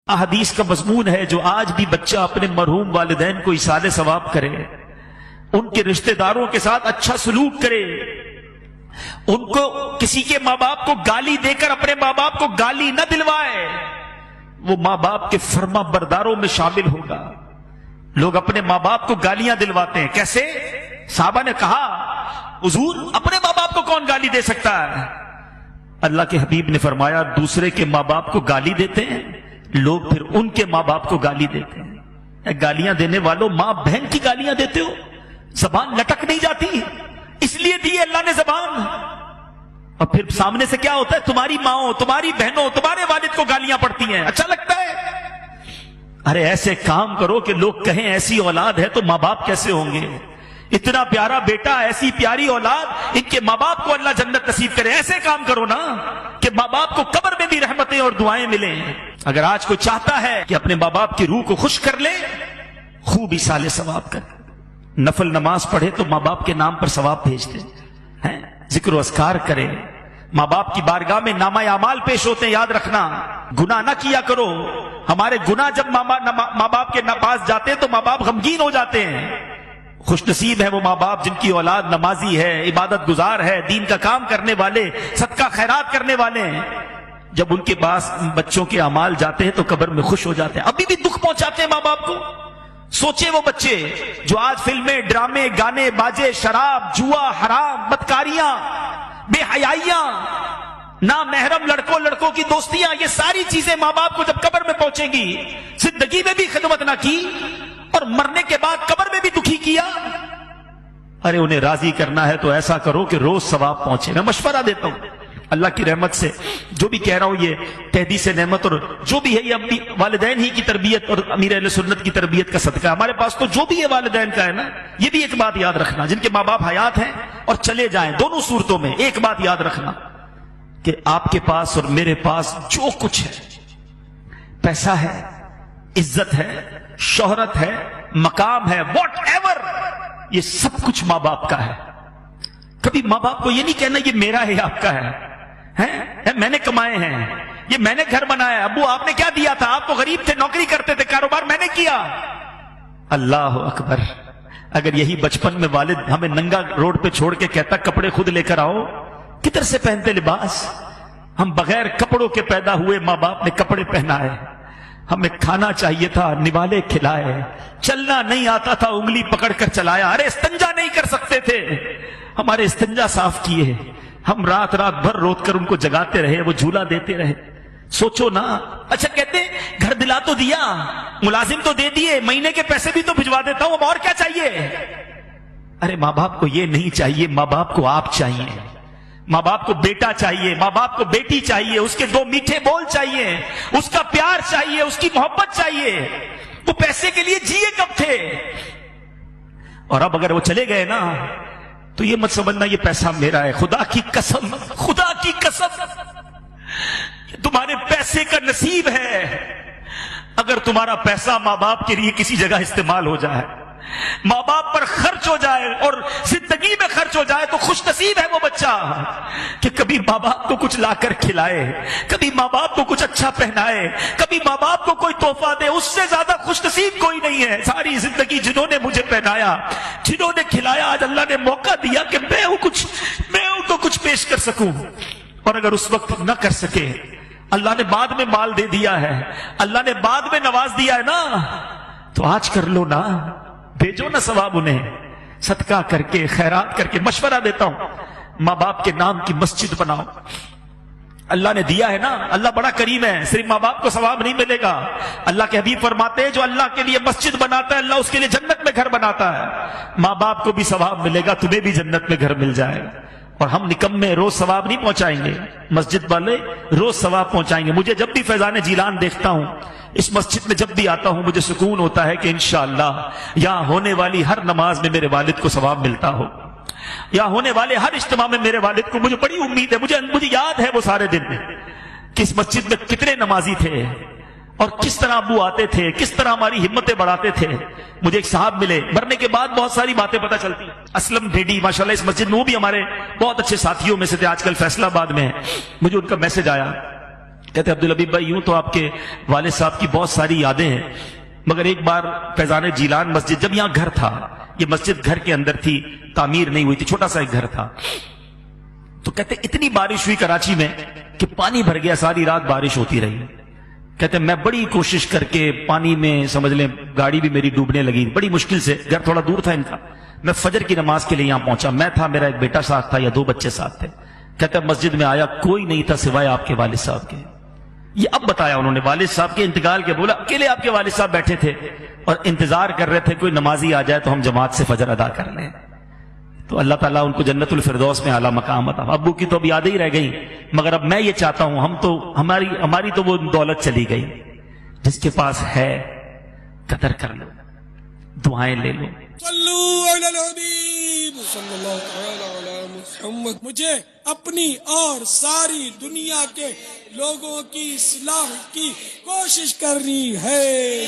حدیث کا مضمون ہے جو آج بھی بچہ اپنے مرحوم والدین کو ایصال ثواب کرے، ان کے رشتہ داروں کے ساتھ اچھا سلوک کرے، ان کو کسی کے ماں باپ کو گالی دے کر اپنے ماں باپ کو گالی نہ دلوائے، وہ ماں باپ کے فرما برداروں میں شامل ہوگا۔ لوگ اپنے ماں باپ کو گالیاں دلواتے ہیں، کیسے؟ صحابہ نے کہا حضور اپنے ماں باپ کو کون گالی دے سکتا ہے؟ اللہ کے حبیب نے فرمایا دوسرے کے ماں باپ کو گالی دیتے ہیں لوگ، پھر ان کے ماں باپ کو گالی دیتے ہیں۔ گالیاں دینے والوں ماں بہن کی گالیاں دیتے ہو، زبان لٹک نہیں جاتی؟ اس لیے دی اللہ نے زبان، اور پھر سامنے سے کیا ہوتا ہے؟ تمہاری ماں تمہاری بہنوں تمہارے والد کو گالیاں پڑتی ہیں، اچھا لگتا ہے؟ ارے ایسے کام کرو کہ لوگ کہیں ایسی اولاد ہے تو ماں باپ کیسے ہوں گے؟ اتنا پیارا بیٹا، ایسی پیاری اولاد، ان کے ماں باپ کو اللہ جنت نصیب کرے۔ ایسے کام کرو نا کہ ماں باپ کو قبر میں بھی رحمتیں اور دعائیں ملیں۔ اگر آج کوئی چاہتا ہے کہ اپنے ماں باپ کی روح کو خوش کر لے، خوب ایصال ثواب کر، نفل نماز پڑھے تو ماں باپ کے نام پر ثواب بھیج دے، ذکر و اذکار کرے۔ ماں باپ کی بارگاہ میں نامہ اعمال پیش ہوتے ہیں، یاد رکھنا گناہ نہ کیا کرو۔ ہمارے گناہ جب ماں باپ کے پاس جاتے ہیں تو ماں باپ غمگین ہو جاتے ہیں۔ خوش نصیب ہے وہ ماں باپ جن کی اولاد نمازی ہے، عبادت گزار ہے، دین کا کام کرنے والے، صدقہ خیرات کرنے والے ہیں۔ جب ان کے پاس بچوں کے اعمال جاتے ہیں تو قبر میں خوش ہو جاتے ہیں۔ ابھی بھی دکھ پہنچاتے ہیں ماں باپ کو۔ سوچے وہ بچے جو آج فلمیں، ڈرامے، گانے، باجے، شراب، جوا، حرام، بدکاریاں، بے حیائیاں، نامحرم لڑکوں کی دوستیاں، یہ ساری چیزیں ماں باپ کو جب قبر میں پہنچیں گی، زندگی میں بھی خدمت نہ کی اور مرنے کے بعد قبر میں بھی دکھی کیا۔ ارے انہیں راضی کرنا ہے تو ایسا کرو کہ روز ثواب پہنچے۔ میں مشورہ دیتا ہوں اللہ کی رحمت سے، جو بھی کہہ رہا ہوں یہ تحدیث نعمت اور جو بھی ہے یہ اپنی والدین ہی کی تربیت اور امیر اہل سنت کی تربیت کا صدقہ ہے۔ ہمارے پاس تو جو بھی ہے والدین کا ہے نا، یہ بھی ایک بات یاد رکھنا، جن کے ماں باپ حیات ہیں اور چلے جائیں، دونوں صورتوں میں ایک بات یاد رکھنا کہ آپ کے پاس اور میرے پاس جو کچھ ہے، پیسہ ہے، عزت ہے، شہرت ہے، مقام ہے، واٹ ایور، یہ سب کچھ ماں باپ کا ہے۔ کبھی ماں باپ کو یہ نہیں کہنا یہ میرا ہے آپ کا ہے، میں نے کمائے ہیں، یہ میں نے گھر بنایا ہے، ابو آپ نے کیا دیا تھا؟ آپ تو غریب تھے، نوکری کرتے تھے، کاروبار میں نے کیا۔ اللہ اکبر! اگر یہی بچپن میں والد ہمیں ننگا روڈ پہ چھوڑ کے کہتا کپڑے خود لے کر آؤ، کدھر سے پہنتے لباس؟ ہم بغیر کپڑوں کے پیدا ہوئے، ماں باپ نے کپڑے پہنائے، ہمیں کھانا چاہیے تھا، نوالے کھلائے، چلنا نہیں آتا تھا، انگلی پکڑ کر چلایا، ارے استنجا نہیں کر سکتے تھے، ہمارے استنجا صاف کیے، ہم رات بھر روت کر ان کو جگاتے رہے، وہ جھولا دیتے رہے۔ سوچو نا۔ اچھا کہتے گھر دلا تو دیا، ملازم تو دے دیے، مہینے کے پیسے بھی تو بھجوا دیتا ہوں، اب اور کیا چاہیے؟ ارے ماں باپ کو یہ نہیں چاہیے، ماں باپ کو آپ چاہیے، ماں باپ کو بیٹا چاہیے، ماں باپ کو بیٹی چاہیے، اس کے دو میٹھے بول چاہیے، اس کا پیار چاہیے، اس کی محبت چاہیے۔ وہ پیسے کے لیے جیے کب تھے؟ اور اب اگر وہ چلے گئے نا تو یہ مت سمجھنا یہ پیسہ میرا ہے، خدا کی قسم، خدا کی قسم تمہارے پیسے کا نصیب ہے۔ اگر تمہارا پیسہ ماں باپ کے لیے کسی جگہ استعمال ہو جائے، ماں باپ پر خرچ ہو جائے اور زندگی میں خرچ ہو جائے، تو خوش نصیب ہے وہ بچہ کہ کبھی ماں باپ کو کچھ لا کر کھلائے، کبھی ماں باپ کو کچھ اچھا پہنائے، کبھی ماں باپ کو کوئی تحفہ دے۔ اس سے زیادہ خوش نصیب کوئی نہیں ہے۔ ساری زندگی جنہوں نے مجھے پہنایا، جنہوں نے کھلایا، آج اللہ نے موقع دیا کہ میں ان کو کچھ پیش کر سکوں، اور اگر اس وقت نہ کر سکے، اللہ نے بعد میں مال دے دیا ہے، اللہ نے بعد میں نواز دیا ہے نا، تو آج کر لو نا، بھیجو نا ثواب انہیں، صدقہ کر کے، خیرات کر کے۔ مشورہ دیتا ہوں ماں باپ کے نام کی مسجد بناؤ، اللہ نے دیا ہے نا، اللہ بڑا کریم ہے، صرف ماں باپ کو ثواب نہیں ملے گا۔ اللہ کے حبیب فرماتے ہیں جو اللہ کے لیے مسجد بناتا ہے اللہ اس کے لیے جنت میں گھر بناتا ہے۔ ماں باپ کو بھی ثواب ملے گا، تمہیں بھی جنت میں گھر مل جائے گا۔ اور ہم نکمے روز ثواب نہیں پہنچائیں گے، مسجد والے روز ثواب پہنچائیں گے۔ مجھے جب بھی فیضان جیلان دیکھتا ہوں، اس مسجد میں جب بھی آتا ہوں، مجھے سکون ہوتا ہے کہ انشاءاللہ یہاں ہونے والی ہر نماز میں میرے والد کو ثواب ملتا ہو، یہاں ہونے والے ہر اجتماع میں میرے والد کو، مجھے بڑی امید ہے، مجھے یاد ہے وہ سارے دن کہ اس مسجد میں کتنے نمازی تھے اور کس طرح ابو آتے تھے، کس طرح ہماری ہمتیں بڑھاتے تھے۔ مجھے ایک صاحب ملے، مرنے کے بعد بہت ساری باتیں پتہ چلتی، اسلم ڈیڈی ماشاءاللہ اس مسجد میں، وہ بھی ہمارے بہت اچھے ساتھیوں میں سے تھے، آج کل فیصلہ آباد میں ہے۔ مجھے ان کا میسج آیا کہتے عبدالحبیب بھائی یوں تو آپ کے والد صاحب کی بہت ساری یادیں ہیں، مگر ایک بار فیضان جیلان مسجد، جب یہاں گھر تھا، یہ مسجد گھر کے اندر تھی، تعمیر نہیں ہوئی تھی، چھوٹا سا ایک گھر تھا، تو کہتے اتنی بارش ہوئی کراچی میں کہ پانی بھر گیا، ساری رات بارش ہوتی رہی. کہتے میں بڑی کوشش کر کے پانی میں سمجھ لیں گاڑی بھی میری ڈوبنے لگی، بڑی مشکل سے، گھر تھوڑا دور تھا ان کا، میں فجر کی نماز کے لیے یہاں پہنچا، میں تھا، میرا ایک بیٹا ساتھ تھا یا 2 بچے ساتھ تھے. کہتے مسجد میں آیا، کوئی نہیں تھا سوائے آپ کے والد صاحب کے. یہ اب بتایا انہوں نے والد صاحب کے انتقال کے، بولا اکیلے آپ کے والد صاحب بیٹھے تھے اور انتظار کر رہے تھے کوئی نمازی آ جائے تو ہم جماعت سے فجر ادا کر لیں. تو اللہ تعالیٰ ان کو جنت الفردوس میں اعلیٰ مقام عطا. ابو کی تو اب یادیں ہی رہ گئی، مگر اب میں یہ چاہتا ہوں، ہماری تو وہ دولت چلی گئی. جس کے پاس ہے قدر کر لو، دعائیں لے لو. صلو علی الحبیب صلی اللہ تعالی علی محمد. مجھے اپنی اور ساری دنیا کے لوگوں کی اصلاح کی کوشش کرنی ہے.